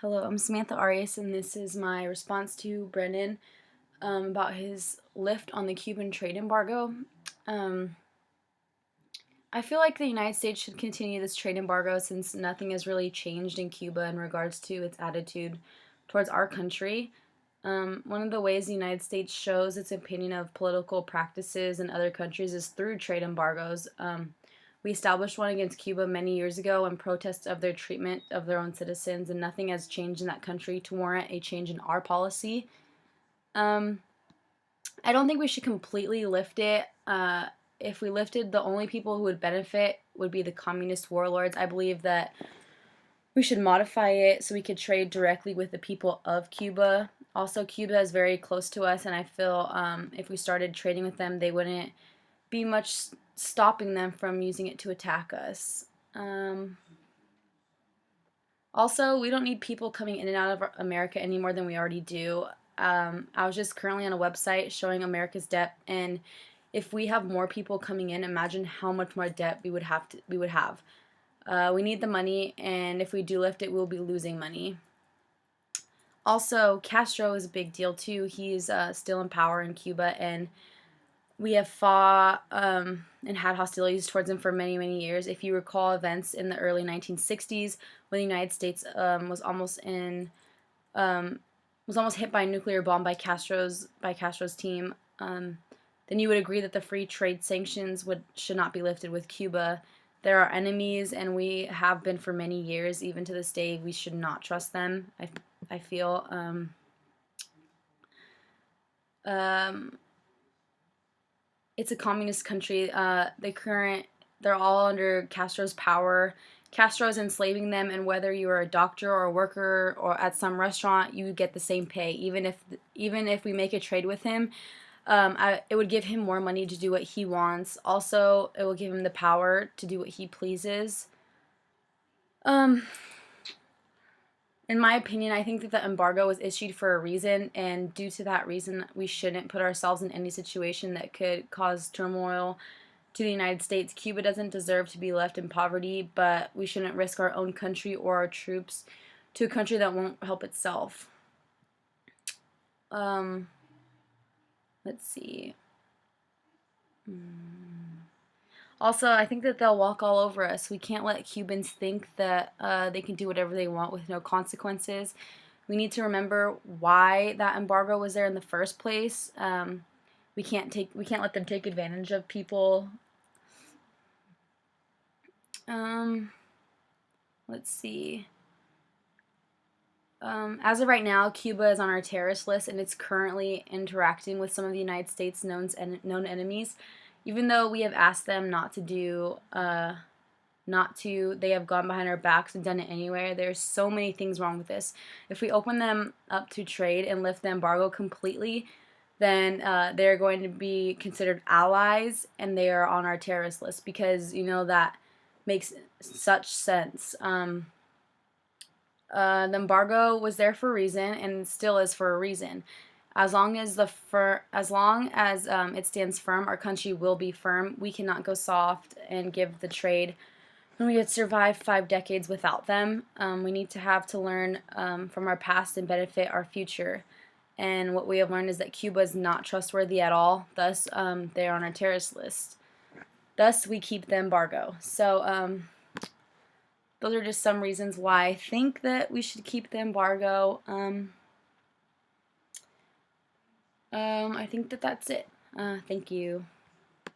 Hello, I'm Samantha Arias, and this is my response to Brennan about his lift on the Cuban trade embargo. Um, I feel like the United States should continue this trade embargo since nothing has really changed in Cuba in regards to its attitude towards our country. One of the ways the United States shows its opinion of political practices in other countries is through trade embargoes. We established one against Cuba many years ago in protest of their treatment of their own citizens, and nothing has changed in that country to warrant a change in our policy. Um, I don't think we should completely lift it. If we lifted, the only people who would benefit would be the communist warlords. I believe that we should modify it so we could trade directly with the people of Cuba. Also, Cuba is very close to us, and I feel if we started trading with them, they wouldn't be much stopping them from using it to attack us. Um, Also, we don't need people coming in and out of America any more than we already do. I was just currently on a website showing America's debt, and if we have more people coming in, imagine how much more debt we would have. We need the money, and if we do lift it, we'll be losing money. Also, Castro is a big deal too. He's still in power in Cuba, and we have fought and had hostilities towards him for many, many years. If you recall events in the early 1960s when the United States um, was almost hit by a nuclear bomb by Castro's team, then you would agree that the free trade sanctions should not be lifted with Cuba. They're our enemies, and we have been for many years. Even to this day, we should not trust them. I feel. Um, it's a communist country. They're all under Castro's power. Castro is enslaving them, and whether you are a doctor or a worker or at some restaurant, you get the same pay. Even if we make a trade with him, it would give him more money to do what he wants. Also, it will give him the power to do what he pleases. Um, in my opinion, I think that the embargo was issued for a reason, and due to that reason, we shouldn't put ourselves in any situation that could cause turmoil to the United States. Cuba doesn't deserve to be left in poverty, but we shouldn't risk our own country or our troops to a country that won't help itself. Um, let's see. Also, I think that they'll walk all over us. We can't let Cubans think that they can do whatever they want with no consequences. We need to remember why that embargo was there in the first place. We can't let them take advantage of people. Um, let's see. As of right now, Cuba is on our terrorist list, and it's currently interacting with some of the United States' known enemies. Even though we have asked them they have gone behind our backs and done it anyway. There's so many things wrong with this. If we open them up to trade and lift the embargo completely, then they're going to be considered allies, and they are on our terrorist list because that makes such sense. The embargo was there for a reason and still is for a reason. As long as it stands firm, our country will be firm. We cannot go soft and give the trade when we had survived 5 decades without them. We need to have to learn from our past and benefit our future. And what we have learned is that Cuba is not trustworthy at all. Thus, they are on our terrorist list. Thus, we keep the embargo. So, those are just some reasons why I think that we should keep the embargo. I think that that's it. Thank you.